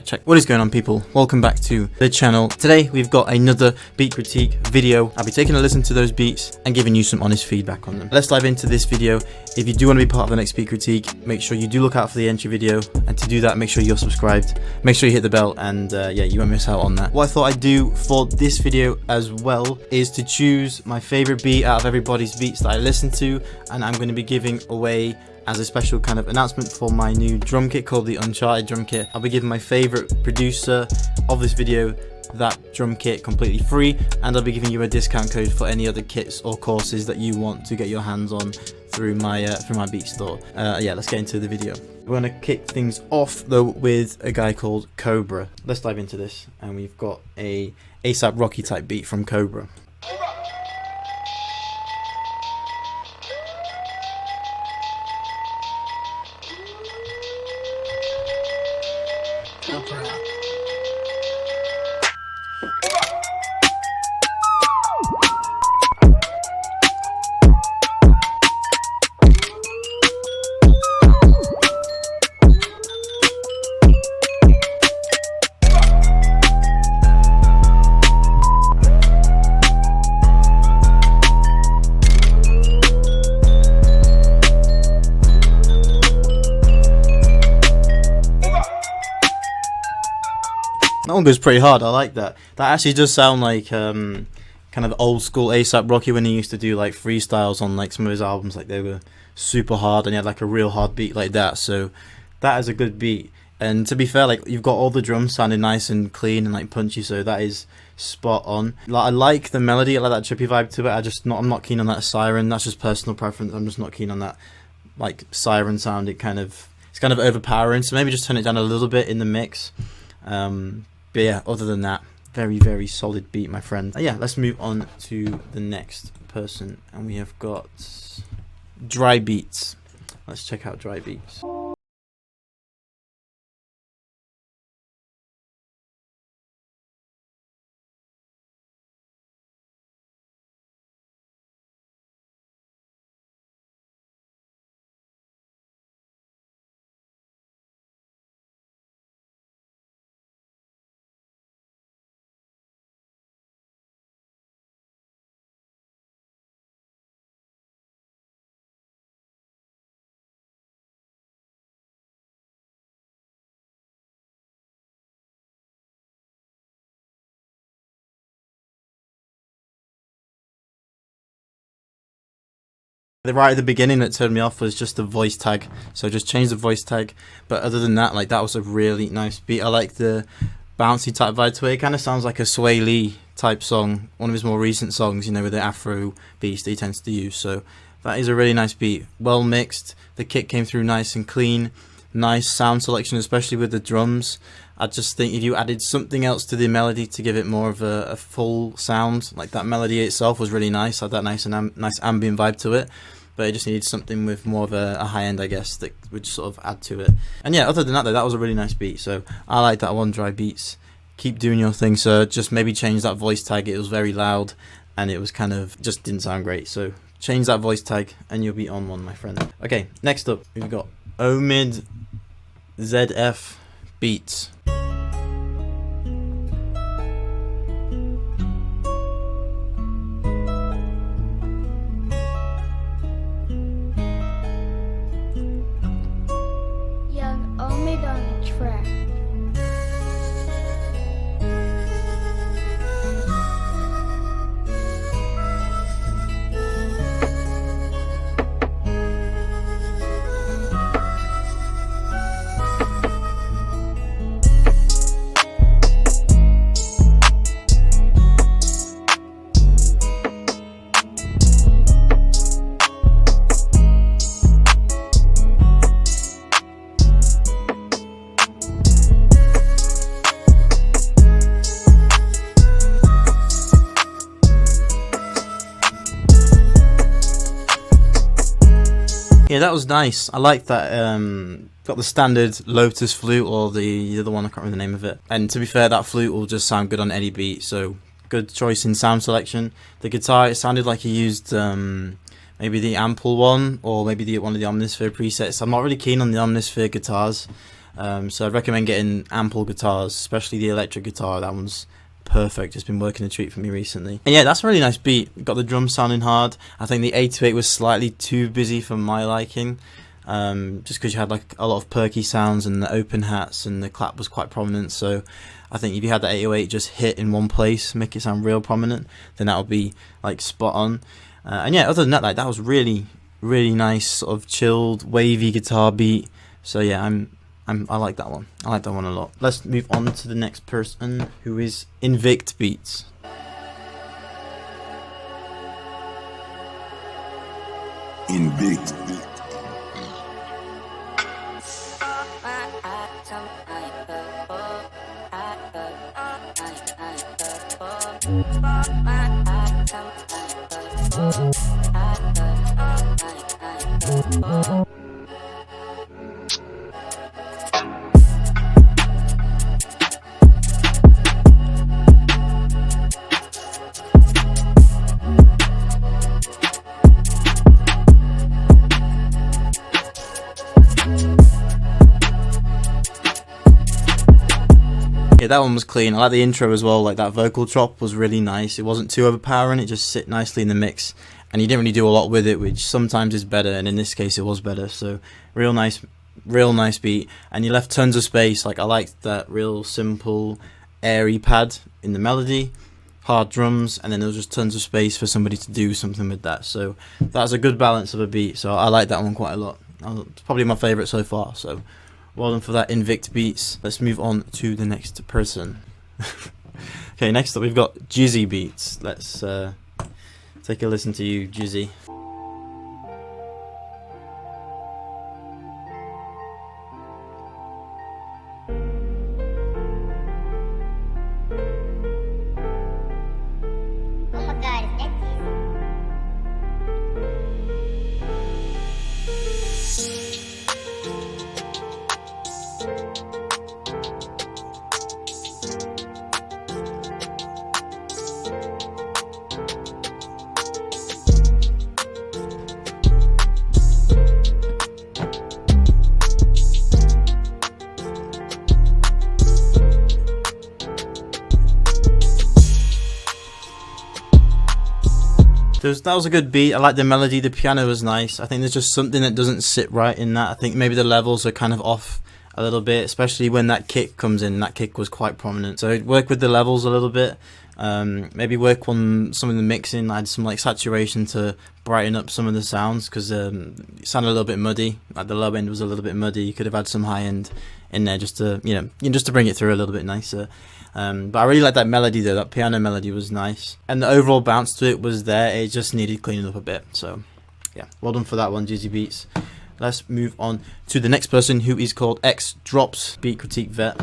Check. What is going on, people? Welcome back to the channel. Today we've got another beat critique video. I'll be taking a listen to those beats and giving you some honest feedback on them. Let's dive into this video. If you do want to be part of the next beat critique, make sure you do look out for the entry video, and to do that, make sure you're subscribed, make sure you hit the bell, and yeah, you won't miss out on that. What I thought I'd do for this video as well is to choose my favorite beat out of everybody's beats that I listen to, and I'm going to be giving away as a special kind of announcement for my new drum kit called the Uncharted drum kit. I'll be giving my favorite producer of this video that drum kit completely free, and I'll be giving you a discount code for any other kits or courses that you want to get your hands on through my beat store. Yeah, let's get into the video. We're gonna kick things off though with a guy called Cobra. Let's dive into this, and we've got a ASAP Rocky type beat from Cobra. That one goes pretty hard. I like that. That actually does sound like kind of old school ASAP Rocky when he used to do like freestyles on like some of his albums. Like they were super hard and he had like a real hard beat like that. So that is a good beat. And to be fair, like you've got all the drums sounding nice and clean and like punchy. So that is spot on. Like, I like the melody. I like that trippy vibe to it. I'm not keen on that siren. That's just personal preference. I'm just not keen on that like siren sound. It's kind of overpowering. So maybe just turn it down a little bit in the mix. But yeah, other than that, very, very solid beat, my friend. Yeah, let's move on to the next person. And we have got Dry Beats. Let's check out Dry Beats. Right at the beginning that turned me off was just the voice tag, so just change the voice tag. But other than that, like that was a really nice beat. I like the bouncy type vibe to it. It kind of sounds like a Sway Lee type song, one of his more recent songs, you know, with the Afro beats that he tends to use. So that is a really nice beat, well mixed. The kick came through nice and clean, nice sound selection, especially with the drums. I just think if you added something else to the melody to give it more of a full sound, like that melody itself was really nice, had that nice ambient vibe to it, but it just needed something with more of a high end, I guess, that would sort of add to it. And yeah, other than that though, that was a really nice beat, so I like that one. Dry Beats, keep doing your thing, sir. Just maybe change that voice tag. It was very loud and it was kind of just didn't sound great, so change that voice tag and you'll be on one, my friend. Okay, next up we've got Omid Beats. Omid on the track. Yeah, that was nice. I like that. Got the standard Lotus flute, or the other one, I can't remember the name of it. And to be fair, that flute will just sound good on any beat, so good choice in sound selection. The guitar, it sounded like he used maybe the Ample one, or maybe one of the Omnisphere presets. I'm not really keen on the Omnisphere guitars. So I'd recommend getting ample guitars, especially the electric guitar. That one's perfect. It's been working a treat for me recently. And yeah, that's a really nice beat. Got the drums sounding hard. I think the 808 was slightly too busy for my liking, just because you had like a lot of perky sounds and the open hats, and the clap was quite prominent. So I think if you had the 808 just hit in one place, make it sound real prominent, then that would be like spot on. And yeah, other than that, like, that was really nice, sort of chilled, wavy guitar beat. So yeah, I like that one. I like that one a lot. Let's move on to the next person, who is Invicta Beats. Invicta Beats. Yeah, that one was clean. I like the intro as well. Like, that vocal drop was really nice. It wasn't too overpowering. It just sit nicely in the mix, and you didn't really do a lot with it, which sometimes is better, and in this case it was better. So real nice beat, and you left tons of space. Like, I liked that real simple airy pad in the melody, hard drums, and then there was just tons of space for somebody to do something with that. So that's a good balance of a beat. So I like that one quite a lot. It's probably my favorite so far. So well done for that, Invicta Beats. Let's move on to the next person. Okay, next up we've got Jizzy Beats. Let's take a listen to you, Jizzy. Oh my god, is that That was a good beat. I like the melody. The piano was nice. I think there's just something that doesn't sit right in that. I think maybe the levels are kind of off a little bit, especially when that kick comes in. That kick was quite prominent. So work with the levels a little bit. Maybe work on some of the mixing. Add some like saturation to brighten up some of the sounds, because it sounded a little bit muddy. Like, the low end was a little bit muddy. You could have had some high end in there just to, just to bring it through a little bit nicer. But I really like that melody though. That piano melody was nice, and the overall bounce to it was there. It just needed cleaning up a bit. So yeah, well done for that one, Jizzy Beats. Let's move on to the next person, who is called X Drops, beat critique vet.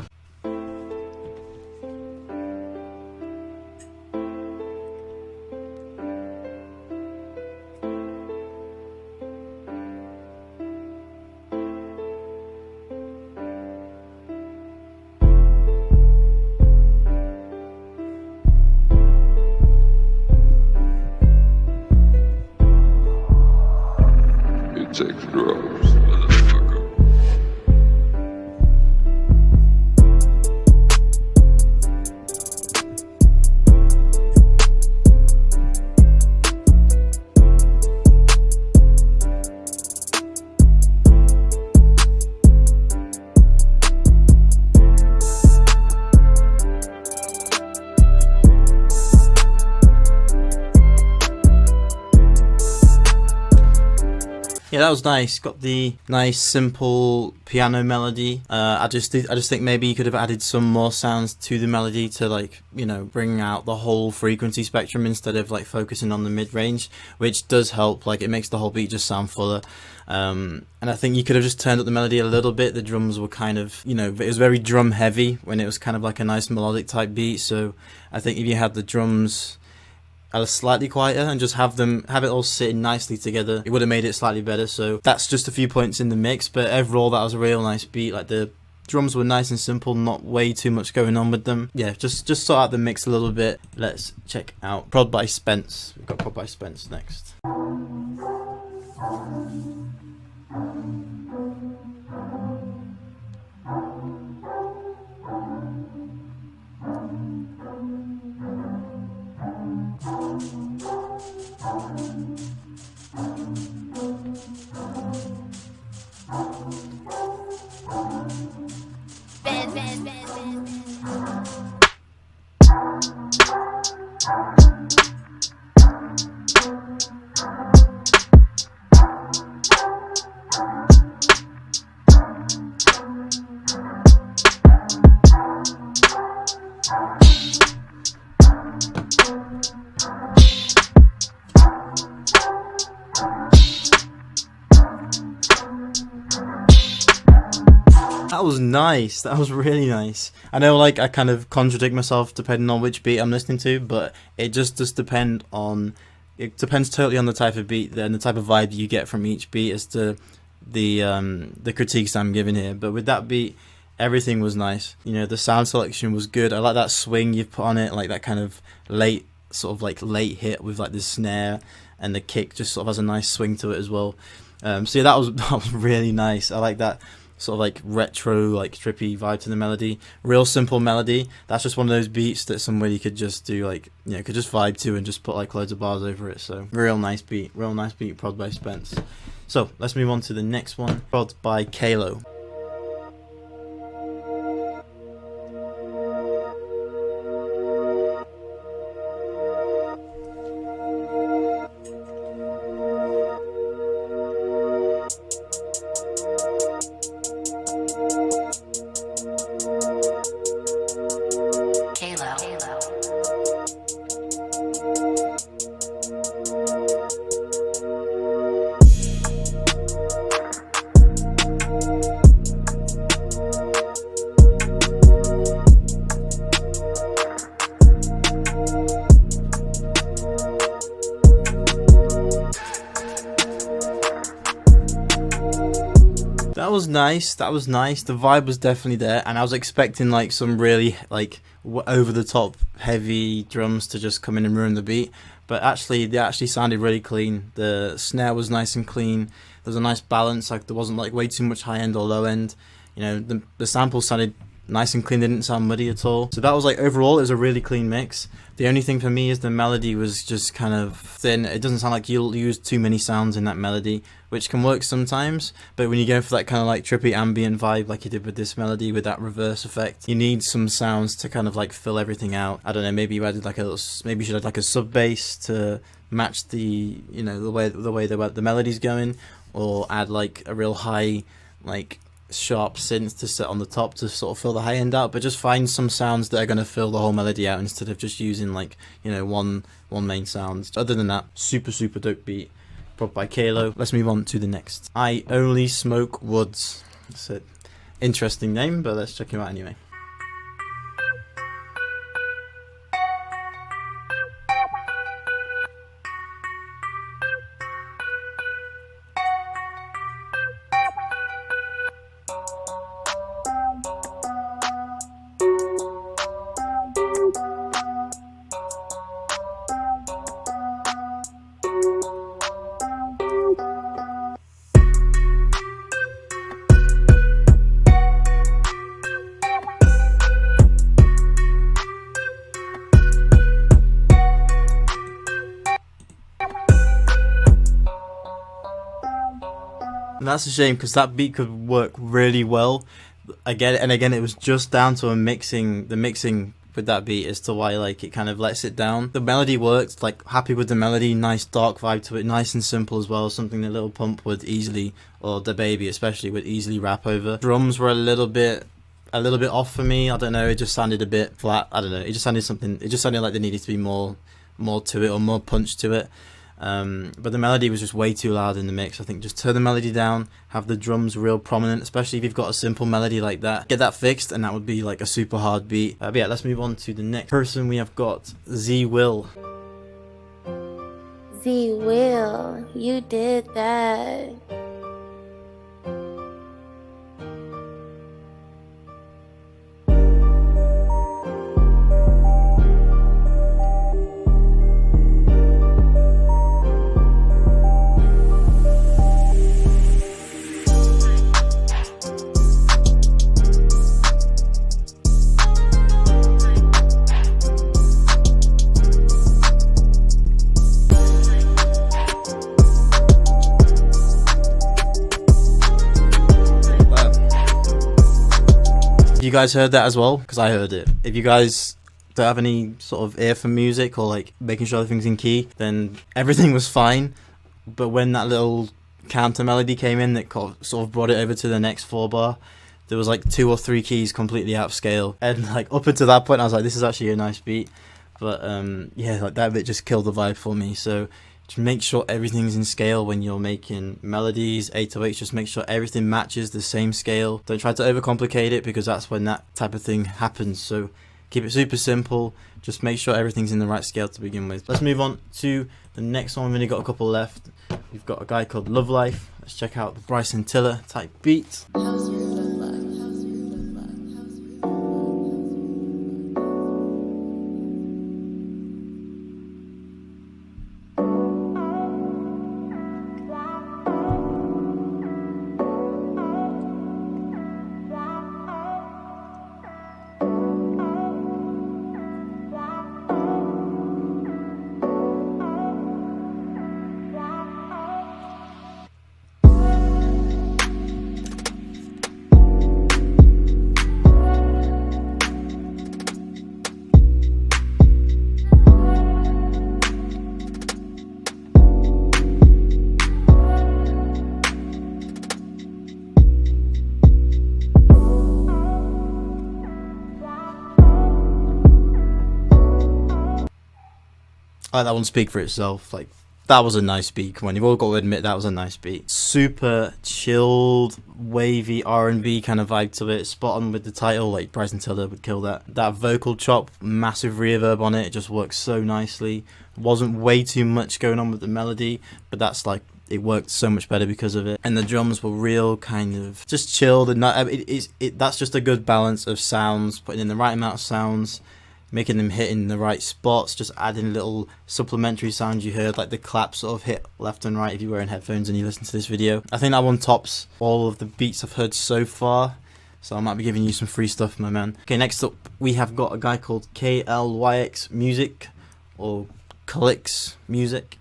Take drugs, motherfucker. Yeah, that was nice. Got the nice simple piano melody. I just think maybe you could have added some more sounds to the melody to, like, bring out the whole frequency spectrum instead of like focusing on the mid range, which does help. Like, it makes the whole beat just sound fuller. And I think you could have just turned up the melody a little bit. The drums were kind of, it was very drum heavy when it was kind of like a nice melodic type beat. So I think if you had the drums slightly quieter and just have it all sitting nicely together, it would have made it slightly better. So that's just a few points in the mix, but overall that was a real nice beat. Like, the drums were nice and simple, not way too much going on with them. Yeah, just sort out the mix a little bit. Let's check out Prod by Spence. We've got Prod by Spence next. That was nice. That was really nice. I know, like, I kind of contradict myself depending on which beat I'm listening to, but it just does depend on. It depends totally on the type of beat and the type of vibe you get from each beat as to the critiques I'm giving here. But with that beat, everything was nice. You know, the sound selection was good. I like that swing you've put on it, like that kind of late late hit with like the snare, and the kick just sort of has a nice swing to it as well. So yeah, that was really nice. I like that sort of like retro, like trippy vibe to the melody. Real simple melody. That's just one of those beats that somebody could just do, like, you know, could just vibe to and just put like loads of bars over it. So real nice beat, prod by Spence. So let's move on to the next one, prod by Kalo. That was nice. The vibe was definitely there, and I was expecting like some really like over the top heavy drums to just come in and ruin the beat, but actually they actually sounded really clean. The snare was nice and clean. There was a nice balance, like there wasn't like way too much high end or low end. You know, the samples sounded nice and clean. They didn't sound muddy at all. So that was like, overall it was a really clean mix. The only thing for me is the melody was just kind of thin. It doesn't sound like you'll use too many sounds in that melody, which can work sometimes, but when you go for that kind of like trippy ambient vibe like you did with this melody with that reverse effect, you need some sounds to kind of like fill everything out. I don't know, maybe you added like a little, maybe you should add like a sub bass to match the, you know, the way the melody's going, or add like a real high like sharp synth to set on the top to sort of fill the high end out, but just find some sounds that are going to fill the whole melody out instead of just using like, you know, one main sound. Other than that, super dope beat, prod by Kalo. Let's move on to the next. I Only Smoke Woods. It's an interesting name, but let's check him out anyway. And that's a shame, because that beat could work really well. Again, it was just down to the mixing with that beat as to why like it kind of lets it down. The melody worked, like happy with the melody, nice dark vibe to it, nice and simple as well, something that Lil Pump would easily, or the Baby especially, would easily rap over. Drums were a little bit off for me. I don't know, it just sounded a bit flat. I don't know, it just sounded like there needed to be more to it, or more punch to it. But the melody was just way too loud in the mix. I think just turn the melody down, have the drums real prominent, especially if you've got a simple melody like that. Get that fixed, and that would be like a super hard beat. But yeah, let's move on to the next person. We have got Z Will. Z Will, you did that. You guys heard that as well? Because I heard it. If you guys don't have any sort of ear for music or like making sure everything's in key, then everything was fine. But when that little counter melody came in that sort of brought it over to the next 4-bar, there was like 2 or 3 keys completely out of scale. And like up until that point I was like, this is actually a nice beat. But yeah, like that bit just killed the vibe for me. So just make sure everything's in scale when you're making melodies, 808s. Just make sure everything matches the same scale. Don't try to overcomplicate it, because that's when that type of thing happens. So keep it super simple. Just make sure everything's in the right scale to begin with. Let's move on to the next one. We've only got a couple left. We've got a guy called Love Life. Let's check out the Bryson Tiller type beat. How's your love life? I let that one speak for itself. Like, that was a nice beat. Come on, you've all got to admit that was a nice beat. Super chilled, wavy R&B kind of vibe to it. Spot on with the title, like Bryson Tiller would kill that. That vocal chop, massive reverb on it. It just works so nicely. Wasn't way too much going on with the melody, but that's like, it worked so much better because of it. And the drums were real kind of just chilled, and not, that's just a good balance of sounds, putting in the right amount of sounds, making them hit in the right spots, just adding little supplementary sounds you heard, like the clap sort of hit left and right if you're wearing headphones and you listen to this video. I think that one tops all of the beats I've heard so far, so I might be giving you some free stuff, my man. Okay, next up we have got a guy called KLYX Music, or Clicks Music.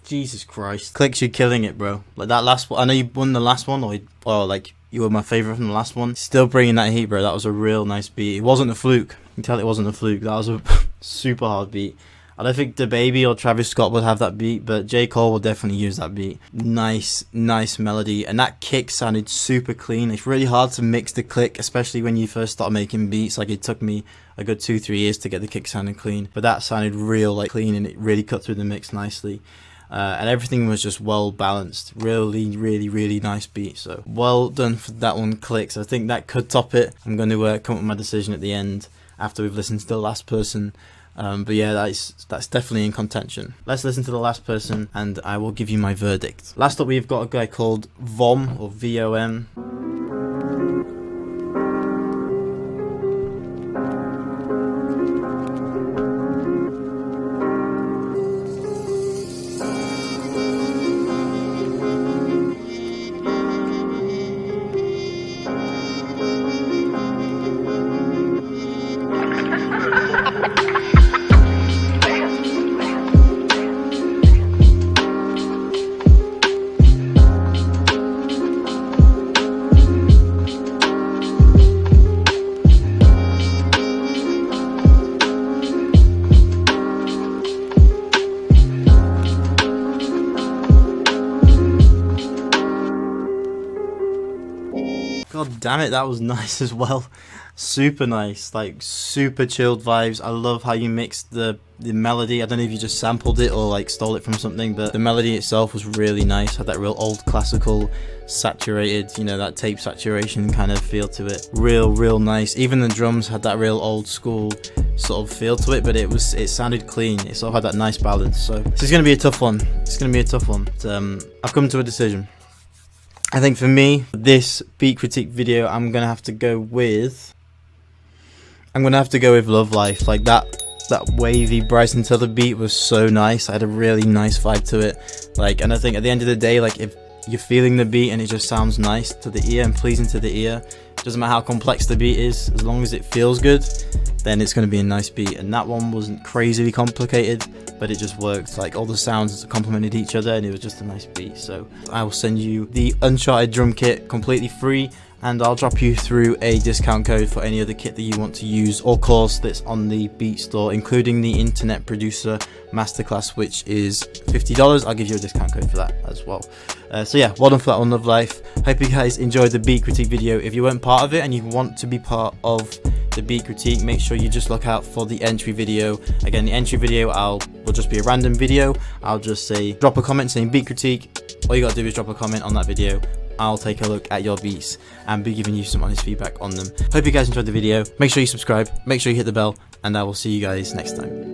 Jesus Christ. Clicks, you're killing it, bro. Like that last one, I know you won the last one, or like you were my favourite from the last one. Still bringing that heat, bro. That was a real nice beat. It wasn't a fluke. You can tell it wasn't a fluke. That was a super hard beat. I don't think DaBaby or Travis Scott would have that beat, but J. Cole will definitely use that beat. Nice melody. And that kick sounded super clean. It's really hard to mix the click, especially when you first start making beats. Like, it took me a good 2-3 years to get the kick sounding clean. But that sounded real like clean, and it really cut through the mix nicely. And everything was just well balanced. Really nice beat. So well done for that one, Clicks. I think that could top it. I'm going to come up with my decision at the end after we've listened to the last person. But yeah, that's definitely in contention. Let's listen to the last person and I will give you my verdict. Last up, we've got a guy called Vom, or VOM. God damn it, that was nice as well. Super nice, like super chilled vibes. I love how you mixed the melody. I don't know if you just sampled it or like stole it from something, but the melody itself was really nice. Had that real old classical saturated, you know, that tape saturation kind of feel to it. Real nice. Even the drums had that real old school sort of feel to it, but it sounded clean. It sort of had that nice balance. So this is going to be a tough one. It's going to be a tough one. I've come to a decision. I think for me, this beat critique video, I'm gonna have to go with Love Life. Like that wavy Bryson Tiller beat was so nice. I had a really nice vibe to it. Like, and I think at the end of the day, like if you're feeling the beat and it just sounds nice to the ear and pleasing to the ear, doesn't matter how complex the beat is, as long as it feels good, then it's going to be a nice beat. And that one wasn't crazily complicated, but it just worked. Like all the sounds complemented each other and it was just a nice beat. So I will send you the Uncharted drum kit completely free, and I'll drop you through a discount code for any other kit that you want to use or course that's on the Beat Store, including the Internet Producer Masterclass, which is $50. I'll give you a discount code for that as well. So yeah, well done for that one, Love Life. Hope you guys enjoyed the beat critique video. If you weren't part of it and you want to be part of the beat critique, make sure you just look out for the entry video. Again, the entry video will just be a random video. I'll just say drop a comment saying beat critique. All you gotta do is drop a comment on that video. I'll take a look at your beats and be giving you some honest feedback on them. Hope you guys enjoyed the video. Make sure you subscribe, make sure you hit the bell, and I will see you guys next time.